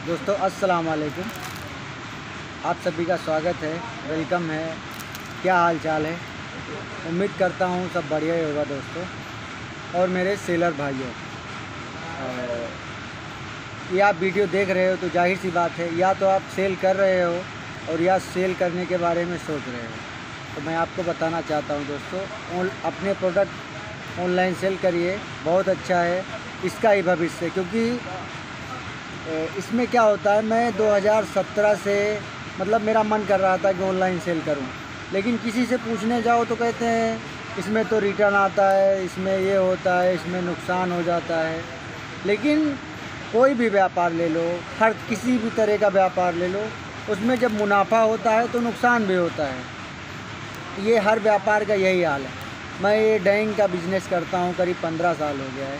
दोस्तों अस्सलाम वालेकुम। आप सभी का स्वागत है, वेलकम है। क्या हाल चाल है? उम्मीद करता हूँ सब बढ़िया ही होगा दोस्तों। और मेरे सेलर भाइयों, ये आप वीडियो देख रहे हो तो जाहिर सी बात है, या तो आप सेल कर रहे हो और या सेल करने के बारे में सोच रहे हो। तो मैं आपको बताना चाहता हूँ दोस्तों, अपने प्रोडक्ट ऑनलाइन सेल करिए, बहुत अच्छा है इसका ही भविष्य। क्योंकि इसमें क्या होता है, मैं 2017 से मेरा मन कर रहा था कि ऑनलाइन सेल करूं, लेकिन किसी से पूछने जाओ तो कहते हैं इसमें तो रिटर्न आता है, इसमें ये होता है, इसमें नुकसान हो जाता है। लेकिन कोई भी व्यापार ले लो, हर किसी भी तरह का व्यापार ले लो, उसमें जब मुनाफा होता है तो नुकसान भी होता है। ये हर व्यापार का यही हाल है। मैं ये डाइंग का बिज़नेस करता हूँ, करीब 15 साल हो गया है,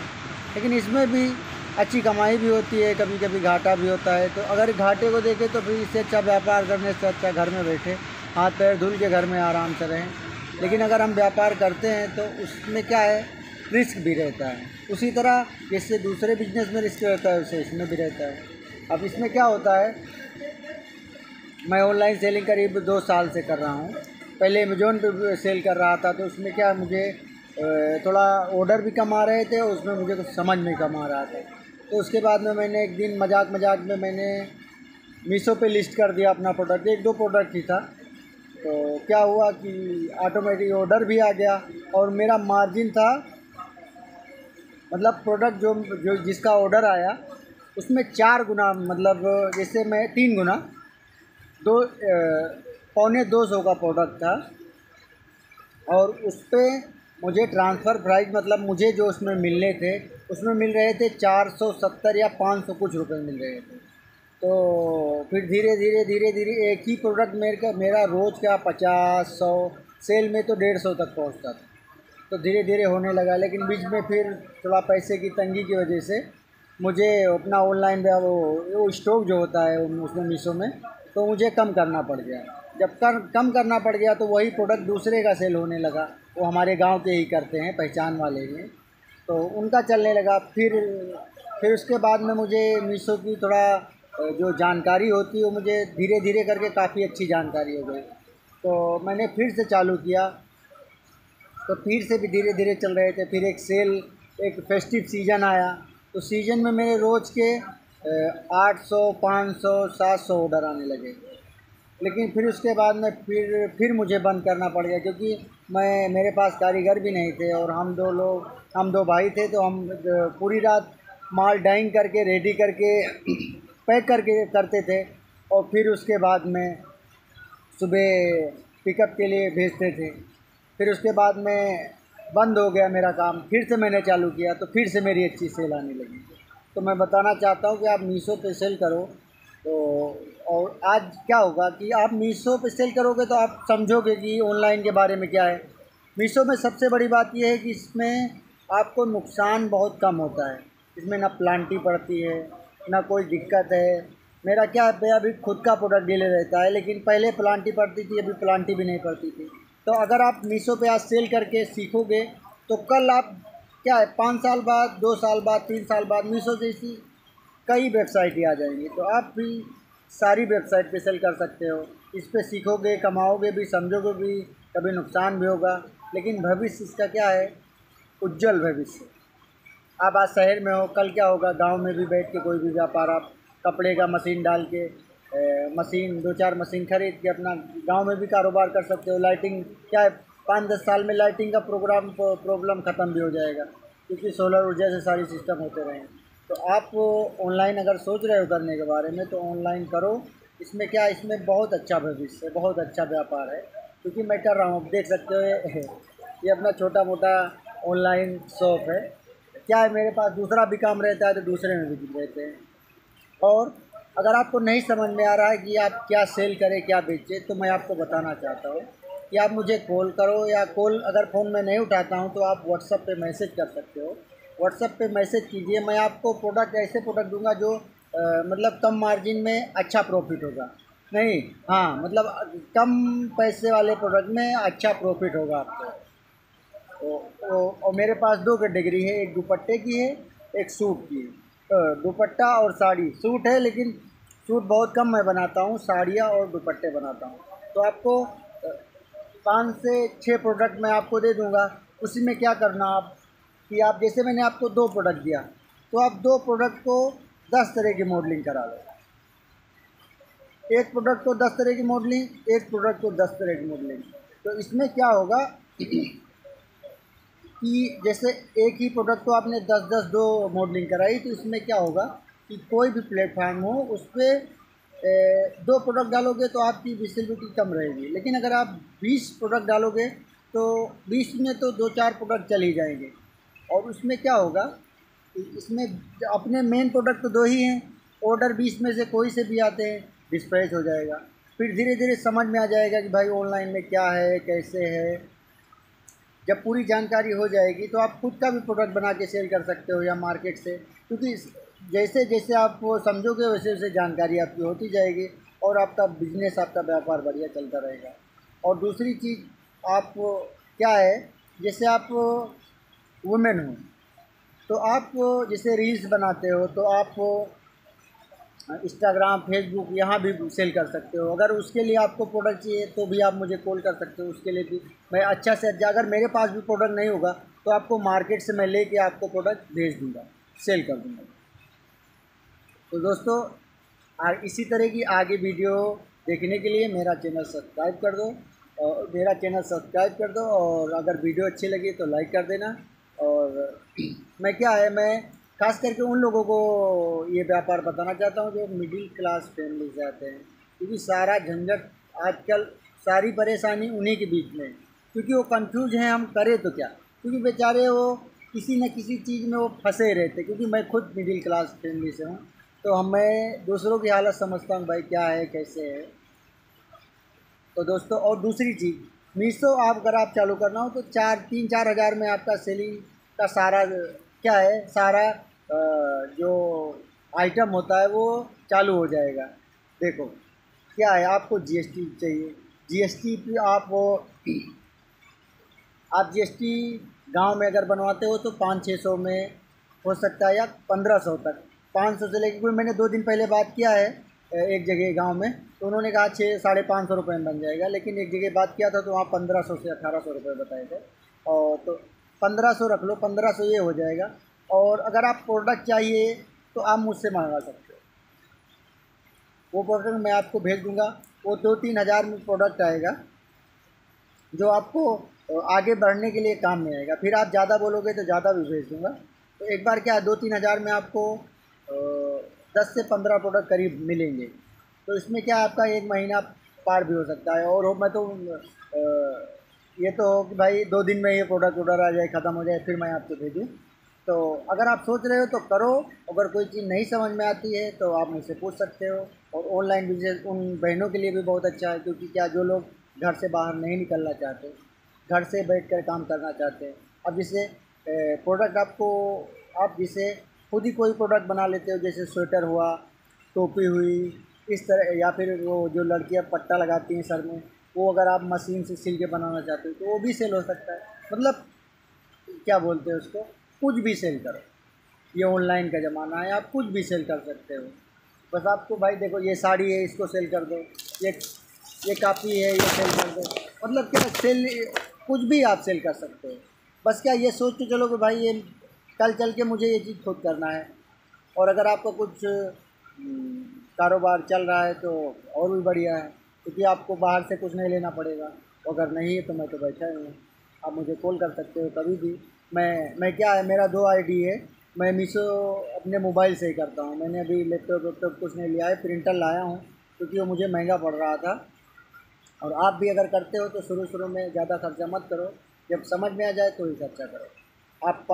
लेकिन इसमें भी अच्छी कमाई भी होती है, कभी कभी घाटा भी होता है। तो अगर घाटे को देखें तो फिर इससे अच्छा व्यापार करने से अच्छा घर में बैठे हाथ पैर धुल के घर में आराम से रहें। लेकिन अगर हम व्यापार करते हैं तो उसमें क्या है, रिस्क भी रहता है। उसी तरह जैसे दूसरे बिजनेस में रिस्क रहता है, वैसे इसमें भी रहता है। अब इसमें क्या होता है, मैं ऑनलाइन सेलिंग करीब 2 साल से कर रहा हूँ। पहले अमेज़ॉन पे सेल कर रहा था, तो उसमें क्या मुझे थोड़ा ऑर्डर भी कम आ रहे थे और उसमें मुझे कुछ समझ नहीं कम आ रहा था। तो उसके बाद में मैंने एक दिन मजाक में मैंने मीशो पे लिस्ट कर दिया अपना प्रोडक्ट। 1-2 प्रोडक्ट ही था। तो क्या हुआ कि ऑटोमेटिक ऑर्डर भी आ गया और मेरा मार्जिन था, प्रोडक्ट जो जो जिसका ऑर्डर आया उसमें 4 गुना, जैसे मैं 3 गुना, दो पौने 200 का प्रोडक्ट था। और उस पर मुझे ट्रांसफ़र प्राइस मुझे जो उसमें मिलने थे, उसमें मिल रहे थे 470 या 500 कुछ रुपए मिल रहे थे। तो फिर धीरे धीरे एक ही प्रोडक्ट मेरा रोज़ का 50-100, सेल में तो 150 तक पहुंचता था। तो धीरे धीरे होने लगा, लेकिन बीच में फिर थोड़ा पैसे की तंगी की वजह से मुझे अपना ऑनलाइन वो स्टॉक जो होता है उसमें मीशो में, तो मुझे कम करना पड़ गया। जब कम करना पड़ गया तो वही प्रोडक्ट दूसरे का सेल होने लगा। वो हमारे गांव के ही करते हैं, पहचान वाले हैं, तो उनका चलने लगा। फिर उसके बाद में मुझे मीशो की थोड़ा जो जानकारी होती है वो मुझे धीरे धीरे करके काफ़ी अच्छी जानकारी हो गई। तो मैंने फिर से चालू किया, तो फिर से भी धीरे धीरे चल रहे थे। फिर एक फेस्टिव सीज़न आया, तो सीज़न में मेरे रोज़ के 800, 500, 700 ऑर्डर आने लगे। लेकिन फिर उसके बाद में फिर मुझे बंद करना पड़ गया, क्योंकि मेरे पास कारीगर भी नहीं थे और हम दो भाई थे। तो हम पूरी रात माल डाइंग करके रेडी करके पैक करके करते थे, और फिर उसके बाद में सुबह पिकअप के लिए भेजते थे। फिर उसके बाद में बंद हो गया मेरा काम, फिर से मैंने चालू किया, तो फिर से मेरी अच्छी सेल आने लगी। तो मैं बताना चाहता हूँ कि आप मीशो पे सेल करो। तो और आज क्या होगा कि आप मीशो पे सेल करोगे तो आप समझोगे कि ऑनलाइन के बारे में क्या है। मीशो में सबसे बड़ी बात यह है कि इसमें आपको नुकसान बहुत कम होता है। इसमें ना प्लांटी पड़ती है, ना कोई दिक्कत है। मेरा क्या है, अभी खुद का प्रोडक्ट डीले रहता है, लेकिन पहले प्लांटी पड़ती थी, अभी प्लांटी भी नहीं पड़ती थी। तो अगर आप मीशो पे आज सेल करके सीखोगे तो कल आप क्या है, 5 साल बाद, 2 साल बाद, 3 साल बाद मीशो जैसी कई वेबसाइट ही आ जाएंगी। तो आप भी सारी वेबसाइट पे सेल कर सकते हो। इस पे सीखोगे, कमाओगे भी, समझोगे भी, कभी नुकसान भी होगा, लेकिन भविष्य इसका क्या है, उज्जवल भविष्य। आप आज शहर में हो, कल क्या होगा, गांव में भी बैठ के कोई भी व्यापार, आप कपड़े का मशीन डाल के मशीन 2-4 मशीन खरीद के अपना गांव में भी कारोबार कर सकते हो। लाइटिंग क्या है, 5-10 साल में लाइटिंग का प्रॉब्लम ख़त्म भी हो जाएगा, क्योंकि सोलर ऊर्जा से सारी सिस्टम होते रहें। तो आप ऑनलाइन अगर सोच रहे हो करने के बारे में तो ऑनलाइन करो। इसमें क्या, इसमें बहुत अच्छा भविष्य है, बहुत अच्छा व्यापार है। क्योंकि मैं कर रहा हूँ, देख सकते हो ये अपना छोटा मोटा ऑनलाइन शॉप है। क्या है, मेरे पास दूसरा भी काम रहता है तो दूसरे में भी रहते हैं। और अगर आपको नहीं समझ में आ रहा है कि आप क्या सेल करें, क्या बेचें, तो मैं आपको बताना चाहता हूँ कि आप मुझे कॉल करो, या कॉल अगर फ़ोन में नहीं उठाता हूँ तो आप व्हाट्सएप पे मैसेज कर सकते हो। व्हाट्सएप पे मैसेज कीजिए, मैं आपको ऐसे प्रोडक्ट दूंगा जो कम मार्जिन में अच्छा प्रॉफिट होगा। नहीं, हाँ, कम पैसे वाले प्रोडक्ट में अच्छा प्रॉफिट होगा आपको। और मेरे पास 2 कैटेगरी है, एक दुपट्टे की है, एक सूट की है। दुपट्टा और साड़ी, सूट है लेकिन सूट बहुत कम मैं बनाता हूँ, साड़ियाँ और दुपट्टे बनाता हूँ। तो आपको 5 से 6 प्रोडक्ट मैं आपको दे दूँगा। उसी में क्या करना आप कि आप जैसे मैंने आपको 2 प्रोडक्ट दिया, तो आप 2 प्रोडक्ट को 10 तरह की मॉडलिंग करा लो। एक प्रोडक्ट को 10 तरह की मॉडलिंग, एक प्रोडक्ट को 10 तरह की मॉडलिंग। तो इसमें क्या होगा कि जैसे एक ही प्रोडक्ट को आपने 10-10 2 मॉडलिंग कराई, तो इसमें क्या होगा कि कोई भी प्लेटफार्म हो उस पर 2 प्रोडक्ट डालोगे तो आपकी विजिबिलिटी कम रहेगी। लेकिन अगर आप 20 प्रोडक्ट डालोगे तो 20 में तो 2-4 प्रोडक्ट चल ही जाएंगे। और उसमें क्या होगा कि इसमें अपने मेन प्रोडक्ट तो 2 ही हैं, ऑर्डर 20 में से कोई से भी आते हैं, डिस्पैच हो जाएगा। फिर धीरे धीरे समझ में आ जाएगा कि भाई ऑनलाइन में क्या है, कैसे है। जब पूरी जानकारी हो जाएगी तो आप खुद का भी प्रोडक्ट बना के सेल कर सकते हो या मार्केट से, क्योंकि जैसे जैसे आप वो समझोगे वैसे वैसे जानकारी आपकी होती जाएगी और आपका बिजनेस, आपका व्यापार बढ़िया चलता रहेगा। और दूसरी चीज़ आप क्या है, जैसे आप वुमेन हो तो आप जैसे रील्स बनाते हो तो आप इंस्टाग्राम, फेसबुक यहाँ भी सेल कर सकते हो। अगर उसके लिए आपको प्रोडक्ट चाहिए तो भी आप मुझे कॉल कर सकते हो, उसके लिए भी मैं अच्छा से अच्छा, अगर मेरे पास भी प्रोडक्ट नहीं होगा तो आपको मार्केट से मैं लेके आपको प्रोडक्ट भेज दूँगा, सेल कर दूँगा। तो दोस्तों इसी तरह की आगे वीडियो देखने के लिए मेरा चैनल सब्सक्राइब कर दो, और अगर वीडियो अच्छी लगी तो लाइक कर देना। और मैं क्या है, मैं खास करके उन लोगों को ये व्यापार बताना चाहता हूँ जो मिडिल क्लास फैमिली से आते हैं, क्योंकि सारा झंझट आजकल, सारी परेशानी उन्हीं के बीच में है, क्योंकि वो कंफ्यूज हैं हम करें तो क्या, क्योंकि बेचारे वो किसी न किसी चीज़ में वो फंसे रहते। क्योंकि मैं खुद मिडिल क्लास फैमिली से हूँ, तो मैं दूसरों की हालत समझता हूँ भाई क्या है, कैसे है। तो दोस्तों और दूसरी चीज़, मीशो आप अगर आप चालू करना हो तो 3-4 हज़ार में आपका सेलिंग का सारा क्या है, सारा जो आइटम होता है वो चालू हो जाएगा। देखो क्या है, आपको जीएसटी चाहिए, जीएसटी पे आप जीएसटी गांव में अगर बनवाते हो तो 500-600 में हो सकता है, या 1500 तक, 500 से लेकर। क्योंकि मैंने 2 दिन पहले बात किया है एक जगह गांव में, तो उन्होंने कहा 600-550 रुपये में बन जाएगा, लेकिन एक जगह बात किया था तो वहाँ 1500 से 1800 रुपये बताए थे। और तो 1500 रख लो, 1500 ये हो जाएगा। और अगर आप प्रोडक्ट चाहिए तो आप मुझसे मंगा सकते हो, वो प्रोडक्ट मैं आपको भेज दूँगा। वो 2-3 हज़ार में प्रोडक्ट आएगा जो आपको आगे बढ़ने के लिए काम में आएगा। फिर आप ज़्यादा बोलोगे तो ज़्यादा भी भेज दूँगा। तो एक बार क्या 2-3 हज़ार में आपको 10 से 15 प्रोडक्ट करीब मिलेंगे। तो इसमें क्या आपका 1 महीना पार भी हो सकता है। और मैं तो ये तो हो कि भाई 2 दिन में ये प्रोडक्ट ऑर्डर आ जाए, ख़त्म हो जाए, फिर मैं आपको भेजूँ। तो अगर आप सोच रहे हो तो करो, अगर कोई चीज़ नहीं समझ में आती है तो आप मुझसे पूछ सकते हो। और ऑनलाइन बिजनेस उन बहनों के लिए भी बहुत अच्छा है, क्योंकि क्या जो लोग घर से बाहर नहीं निकलना चाहते, घर से बैठकर काम करना चाहते हैं। अब जैसे प्रोडक्ट आपको, आप जैसे खुद ही कोई प्रोडक्ट बना लेते हो, जैसे स्वेटर हुआ, टोपी हुई, इस तरह, या फिर वो जो लड़कियां पट्टा लगाती हैं सर में, वो अगर आप मशीन से सिल के बनाना चाहते हो तो वो भी सेल हो सकता है। मतलब क्या बोलते हैं उसको, कुछ भी सेल करो, ये ऑनलाइन का ज़माना है, आप कुछ भी सेल कर सकते हो। बस आपको भाई देखो, ये साड़ी है इसको सेल कर दो, ये कापी है ये सेल कर दो, मतलब क्या सेल, कुछ भी आप सेल कर सकते हो। बस क्या ये सोच के चलो कि भाई ये कल चल के मुझे ये चीज़ खुद करना है। और अगर आपका कुछ कारोबार चल रहा है तो और भी बढ़िया है, क्योंकि आपको बाहर से कुछ नहीं लेना पड़ेगा। अगर नहीं है तो मैं तो बैठा ही हूँ, आप मुझे कॉल कर सकते हो कभी भी। मैं क्या है, मेरा 2 आईडी है। मैं मीशो अपने मोबाइल से ही करता हूँ। मैंने अभी लैपटॉप कुछ नहीं लिया है, प्रिंटर लाया हूँ क्योंकि वो मुझे महंगा पड़ रहा था। और आप भी अगर करते हो तो शुरू में ज़्यादा खर्चा मत करो, जब समझ में आ जाए तो ही खर्चा करो। आप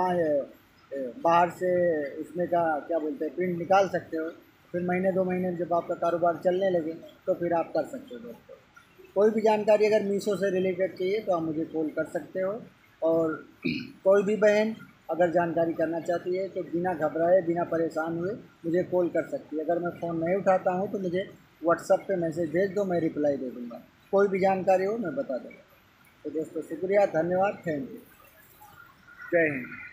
बाहर से उसमें का क्या बोलते हैं, प्रिंट निकाल सकते हो, फिर महीने 2 महीने जब आपका कारोबार चलने लगे तो फिर आप कर सकते हो दोस्तों। कोई भी जानकारी अगर मीशो से रिलेटेड चाहिए तो आप मुझे कॉल कर सकते हो। और कोई भी बहन अगर जानकारी करना चाहती है तो बिना घबराए, बिना परेशान हुए मुझे कॉल कर सकती है। अगर मैं फ़ोन नहीं उठाता हूँ तो मुझे व्हाट्सएप पे मैसेज भेज दो, मैं रिप्लाई दे दूँगा। कोई भी जानकारी हो मैं बता दूँगा। तो दोस्तों शुक्रिया, धन्यवाद, थैंक यू, जय हिंद।